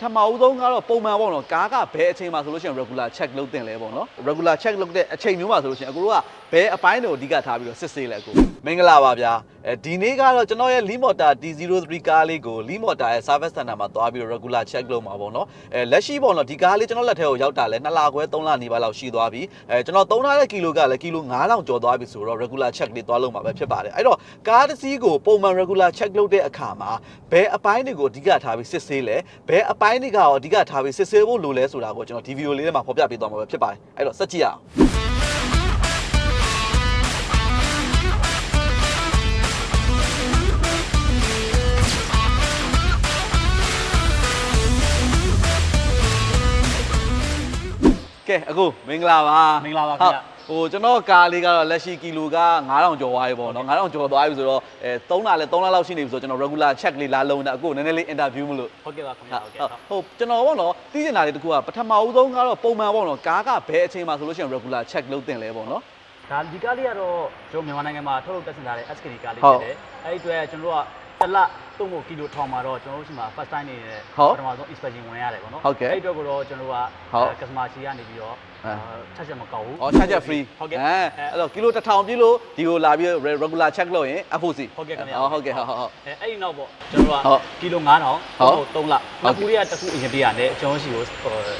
ထမဦးဆုံးကတော့ပုံမှန်ပေါ့နော်ကားကဘယ်အချိန်မှာဆိုလို့ရှိရင် regular check လုပ်တင်လဲပေါ့နော် regular check လုပ်တဲ့အချိန်မျိုးမှာဆိုလို့ရှိရင်အခုတို့ကဘယ်အပိုင်းတွေကိုအဓိကထားပြီးတော့စစ်ဆေးလဲအခုမင်္ဂလာပါဗျာဒီနေ့ကတော့ကျွန်တော်ရဲ့ Lee Motor D03 ကားလေးကို Lee Motor ရဲ့ service center မှာသွားပြီးတော့ regular check လုပ်မှာပေါ့နော်လက်ရှိပေါ့နော်ဒီကားလေးကျွန်တော်လက်ထဲကိုရောက်တာလဲ2လခွဲ3လနီးပါးလောက်ရှိသွားပြီကျွန်တော်သုံးထားတဲ့ကီလိုကလည်းကီလို9000ကျော်သွားပြီဆိုတော့ regular check လေးသွားလုပ်မှာပဲဖြစ်ပါတယ်အဲ့တော့ကားတစ်စီးကိုပုံမှန် regular check လုပ်တဲ့အခါမှာဘယ်အပိုင်းတွေကိုအဓိကထားပြီးစစ်ဆေးလဲဘယ်အပိုင်းတွေကရောအဓိကထားပြီးစစ်ဆေးဖို့လိုလဲဆိုတာကိုကျွန်တော်ဒီဗီဒီယိုလေးထဲမှာဖော်ပြပေးသွားမှာပဲဖြစ်ပါတယ်အဲ့တော့စက်ကြည့်ရအောင်ကဲအခုမင်္ဂလာပါမင်္ဂလာပါခင်ဗျဟိုကျွန်တော်ကားလေးကတော့လက်ရှိကီလိုက9000ကျော်သွားပြီပေါ့နော်9000ကျော်သွားပြီဆိုတော့3လလောက်ရှိနေပြီဆိုတော့ကျွန်တော် regular check လေးလာလုံးတာအခုနည်းနည်းလေး interview မလို့ဟုတ်ကဲ့ပါခင်ဗျဟုတ်ကဲ့ဟုတ်ကျွန်တော်ပေါ့နော်သိချင်တာလေးတခုကပထမဦးဆုံးကတော့ပုံမှန်ပေါ့နော်ကားကဘယ်အချိန်မှာဆိုလို့ရှိရင် regular check လုပ်တင်လဲပေါ့နော်ဒါဒီကားလေးကတော့ကျွန်တော်မြန်မာနိုင်ငံမှာထုတ်လုပ်တက်ဆင်ထားတဲ့ SKD ကားလေးဖြစ်တယ်အဲ့ဒီအတွက်ကျွန်တော်တို့ကတစ်လသုံးဖို့ကီလိုထောင်မှာတော့ကျွန်တော်တို့ရှိမှာ first time နေတဲ့ပထမဆုံး inspection ဝင်ရတယ်ပေါ့နော်အဲ့ဒီအတွက်ကတော့ကျွန်တော်တို့က customer စီကနေပြီးတော့ချက်ချက်မကောက်ဘူး။ချက်ချက် free ဟုတ်ကဲ့အဲ့တော့ကီလို1000ပြည့်လို့ဒီကိုလာပြီး regular check လုပ်ရင် FOC ဟုတ်ကဲ့ခင်ဗျာဟုတ်ကဲ့ဟုတ်အဲ့ဒီနောက်ပေါ့ကျွန်တော်တို့ကကီလို9000ဟုတ်3လနောက်ခုလေးကတစ်ခုအရင်ပေးရတယ်ကျွန်တော်ရှိကို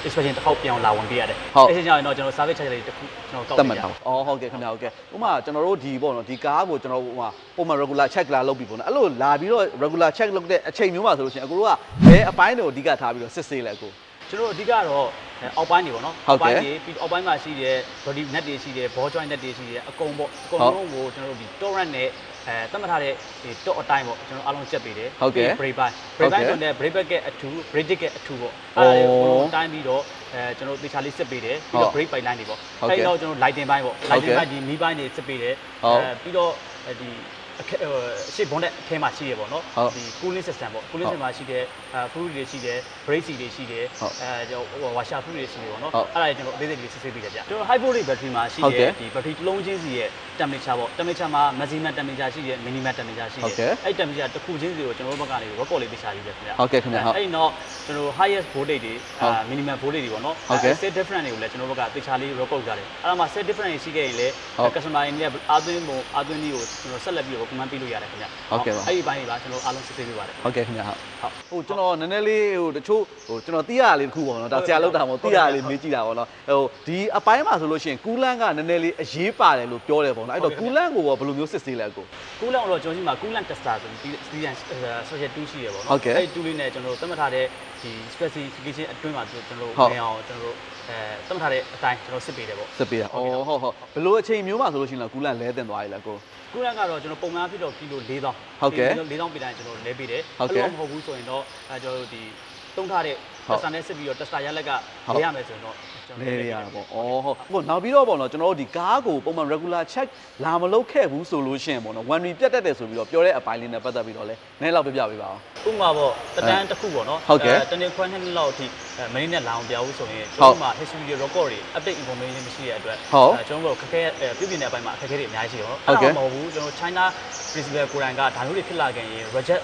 inspection တစ်ခေါက်ပြောင်းလာဝင်ပေးရတယ်အဲ့ဒီကြောင့်တော့ကျွန်တော် service charge လေးတစ်ခုကျွန်တော်ကောက်ပေးရတယ်ဟုတ်ကဲ့ခင်ဗျာဟုတ်ကဲ့ဥပမာကျွန်တော်တို့ဒီပေါ့နော်ဒီကားကိုကျွန်တော်ဥပမာပုံမှန် regular check လာလုပ်ပြီးပေါ့နော်အဲ့လိုလာပြီးတော့ regular check လုပ်တဲ့အချိန်မျိုးမှာဆိုလို့ရှိရင်အခုတို့ကဘယ်အပိုင်းတွေကိုအဓိကထားပြီးတော့စစ်ဆေးလဲအခုကျွန်တော်အဓိကတော့အောက်ပိုင်းတွေပေါ့နော်အောက်ပိုင်းတွေပြီးအောက်ပိုင်းမှာရှိတဲ့ body net တွေရှိတယ် ball joint net တွေရှိတယ်အကုန်ပေါ့အကုန်လုံးကိုကျွန်တော်တို့ဒီ torrent နဲ့သတ်မှတ်ထားတဲ့ဒီ top အတိုင်းပေါ့ကျွန်တော်အားလုံးချက်ပေးတယ်brake bind ဆိုတဲ့ brake back ရဲ့အထူ brake disc ရဲ့အထူပေါ့အဲ့ဒါကိုတိုင်းပြီးတော့ကျွန်တော်သေချာလေးစစ်ပေးတယ်ပြီးတော့ brake pipeline တွေပေါ့အဲ့တော့ကျွန်တော် lighting ပိုင်းပေါ့ lighting ပိုင်းဒီမီးပိုင်းတွေစစ်ပေးတယ်ပြီးတော့ဒီရှေ့ဘွန်နဲ့အထဲမှာရှိရပေါ့နော်ဒီ cooling system ပေါ့ cooling system မှာရှိတဲ့fluid တွေရှိတယ် brake seat တွေရှိတယ်washer fluid တွေရှိတယ်ပေါ့နော်အဲ့ဒါတွေကျွန်တော်အသေးစိတ်လေးစစ်ဆေးပေးတယ်ဗျကျွန်တော် high voltage battery မှာရှိတဲ့ဒီ battery တစ်လုံးချင်းစီရဲ့ temperature ပေါ့ temperature မှာ maximum temperature ရှိတယ် minimum temperature ရှိတယ်အဲ့ temperature တစ်ခုချင်းစီကိုကျွန်တော်တို့ဘက်ကနေ record လေးပေးချယူတယ်ခင်ဗျဟုတ်ကဲ့ခင်ဗျအဲ့ဒီတော့ကျွန်တော် highest voltage တွေminimum voltage တွေပေါ့နော် set difference တွေကိုလည်းကျွန်တော်တို့ဘက်ကသေချာလေး record ကြတယ်အဲ့ဒါမှ set difference တွေရှိခဲ့ရင်လည်း customer တွေနဲ့အာသွင်းပုံအာသွင်းနည်းကိုကျွန်တော်ဆက်လက်ပြီးတော့ comment ပေးလို့ရတယ်ခင်ဗျဟုတ်ကဲ့ပါအဲ့ဒီဘိုင်းတွေပါကျွန်တော်အားလုံးစစ်ဆေးပေးပါတယ်ဟုတ်ကဲ့ခင်ဗျဟုတ်ဟိုကျွန်တော်နည်းနည်းလေးဟိုတချို့ဟိုကျွန်တော်သိရလေးတစ်ခုပေါ့နော်ဒါဆရာလောက်တာမဟုတ်သိရလေးမေးကြည့်တာပေါ့နော်ဟိုဒီအပိုင်းမှာဆိုလို့ရှိရင်ကူလန့်ကနည်းနည်းလေးအရေးပါတယ်လို့ပြောတယ်ပေါ့နော်အဲ့တော့ကူလန့်ကိုဘယ်လိုမျိုးစစ်ဆေးလဲကိုကူလန့်တော့ကျွန်တော်ရှိမှာကူလန့် tester ဆိုပြီး social tool ရှိရပေါ့နော်အဲ့ဒီ tool လေးနဲ့ကျွန်တော်သတ်မှတ်ထားတဲ့ဒီ specification အတွင်းမှာကျွန်တော်ဝင်အောင်ကျွန်တော်သတ်မှတ်ထားတဲ့အတိုင်းကျွန်တော်စစ်ပေးတယ်ပေါ့စစ်ပေးတာဟုတ်ဘယ်လိုအချိန်မျိုးမှာဆိုလို့ရှိရင်ကူလန့်လဲတင်သွားပြီလားကိုကူလန့်ကတော့ကျွန်တော်ပုံမှန်ဖြစ်တော့ကီလို4000ဟုတ်ကဲ့4000ပေးတိုင်းကျွန်တော်လဲပေးတယ်အဲ့လိုမဟုတ်ဘူးဆိုရင်တော့ကျွန်တော်တို့ဒီသုံးထားတဲ့ tester နဲ့စစ်ပြီးတော့ tester ရလက်ကလဲရမယ်ဆိုရင်တော့လဲရတာပေါ့ဟုတ်နောက်ပြီးတော့ပေါ့နော်ကျွန်တော်တို့ဒီကားကိုပုံမှန် regular check လာမလုပ်ခဲ့ဘူးဆိုလို့ရှိရင်ပေါ့နော် one week ပြတ်တက်တယ်ဆိုပြီးတော့ပြောတဲ့အပိုင်းလေးနဲ့ပတ်သက်ပြီးတော့လဲနည်းလောက်ပြပြပေးပါအောင်ဥပမာပေါ့တန်းတစ်ခုပေါ့နော်တနေ့ခွဲနှစ်လောက်အထိမင်းနဲ့လာအောင်ပြဘူးဆိုရင်ကျွန်တော်မှာ history record တွေ update information မရှိတဲ့အတွက်ကျွန်တော်တို့ခက်ခဲပြုပြင်တဲ့အပိုင်းမှာအခက်အခဲတွေအများကြီးရှိရောအဲ့ဒါမဟုတ်ဘူးကျွန်တော် China principal ကိုယ်တိုင်ကဒါမျိုးတွေဖြစ်လာခင်ရင် reject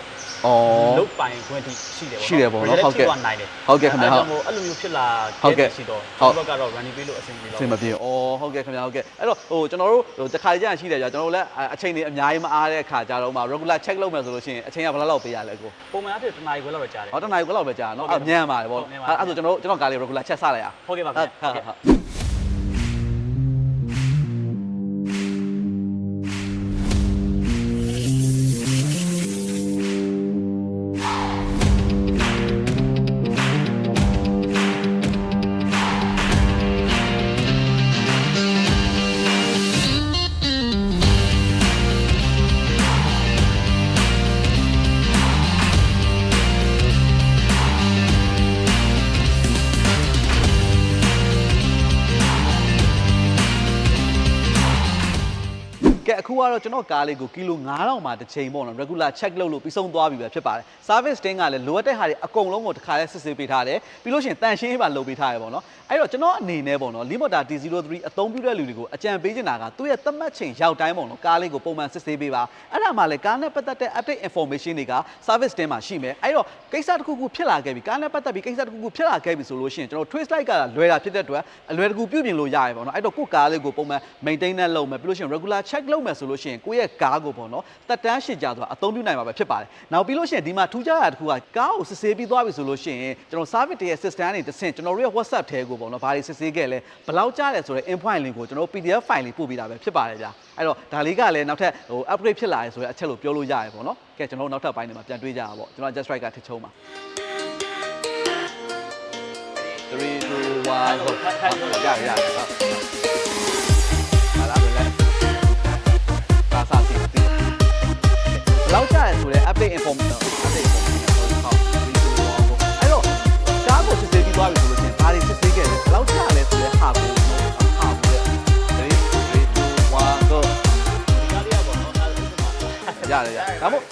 လုတ်ပိုင်ခွင့်ရှိတယ်ပေါ့နော်ရှိတယ်ပေါ့နော်ဟုတ်ကဲ့ဟုတ်ကဲ့ခင်ဗျာဟုတ်အဲ့လိုမျိုးဖြစ်လာခဲ့ရှိတော့ကျွန်တော်ကတော့ running ပေးလို့အဆင်ပြေလို့အဆင်မပြေဟုတ်ကဲ့ခင်ဗျာဟုတ်ကဲ့အဲ့တော့ဟိုကျွန်တော်တို့ဟိုတစ်ခါကြာရှိတယ်ကြာကျွန်တော်တို့လည်းအချိန်တွေအများကြီးမအားတဲ့အခါကြတော့မှ regular check လုပ်မယ်ဆိုလို့ရှိရင်အချိန်ကဘယ်လောက်ပေးရလဲကိုပုံမှန်အဖြစ်တစ်နာရီခွဲလောက်ပဲကြာတယ်ဟုတ်တစ်နာရီခွဲလောက်ပဲကြာနော်အမြန်ပါတယ်ပေါ့အဲ့ဆိုကျွန်တော်ကားလေး regular check စလိုက်ရဟုတ်ကဲ့ပါခင်ဗျာဟုတ် အခုကတော့ကျွန်တော်ကားလေးကိုကီလို9000မှာတစ်ချိန်ပေါ့နော် regular check လုပ်လို့ပြီးဆုံးသွားပြီပဲဖြစ်ပါတယ် service team ကလည်းလိုအပ်တဲ့ဟာတွေအကုန်လုံးကိုတစ်ခါလဲစစ်ဆေးပေးထားတယ်ပြီးလို့ရှိရင်တန်ရှင်းရေးပါလုပ်ပေးထားရပေါ့နော်အဲ့တော့ကျွန်တော်အနေနဲ့ပေါ့နော် Limota T03 အသုံးပြုတဲ့လူတွေကိုအကြံပေးချင်တာကသူ့ရဲ့သတ်မှတ်ချိန်ရောက်တိုင်းပေါ့နော်ကားလေးကိုပုံမှန်စစ်ဆေးပေးပါအဲ့ဒါမှလည်းကားနဲ့ပတ်သက်တဲ့ update information တွေက service team မှာရှိမယ်အဲ့တော့ကိစ္စတစ်ခုခုဖြစ်လာခဲ့ပြီကားနဲ့ပတ်သက်ပြီးကိစ္စတစ်ခုခုဖြစ်လာခဲ့ပြီဆိုလို့ရှိရင်ကျွန်တော် trace light ကလွယ်တာဖြစ်တဲ့အတွက်အလွယ်တကူပြုပြင်လို့ရရပေါ့နော်အဲ့တော့ကိုယ့်ကားလေးကိုပုံမှန် maintenance လုပ်မယ်ပြီးလို့ရှိရင် regular check လုပ်မယ်ဆိုလို့ရှိရင်ကိုယ့်ရဲ့ကားကိုပေါ့နော်တက်တန်းရှည်ကြဆိုတာအသုံးပြုနိုင်မှာပဲဖြစ်ပါတယ်နောက်ပြီးလို့ရှိရင်ဒီမှာထူးခြားတာတစ်ခုကကားကိုစစ်ဆေးပြီးသွားပြီဆိုလို့ရှိရင်ကျွန်တော် service ရဲ့ system ကနေတစ်ဆင့်ကျွန်တော်တို့ရဲ့ WhatsApp ထဲကိုပေါ့နော်ဘာတွေစစ်ဆေးခဲ့လဲဘယ်လောက်ကြားလဲဆိုတဲ့ invoice link ကိုကျွန်တော် PDF file လေးပို့ပေးတာပဲဖြစ်ပါတယ်ဗျာအဲ့တော့ဒါလေးကလည်းနောက်ထပ်upgrade ဖြစ်လာရဲဆိုတဲ့အချက်လို့ပြောလို့ရရပေါ့နော်ကဲကျွန်တော်တို့နောက်ထပ်ပိုင်းတွေမှာပြန်တွေးကြအောင်ပေါ့ကျွန်တော် just right ကထစ်ချုံးပါ3 2 1 go ရရဟာလာပဲလေပါစာစီဘယ်လောက်ကြားလဲဆိုတဲ့ update information ဟုတ်အဲ့တော့ကားကိုစစ်ဆေးပြီးသွားပြီဆိုလို့ရှိရင်ဘာတွေစစ်ဆေးခဲ့လဲဘယ်လောက်ကြားလဲဆိုတဲ့ဟာကိုဟာဘူးလေ3 2 1 go ရတယ်ဒါမို့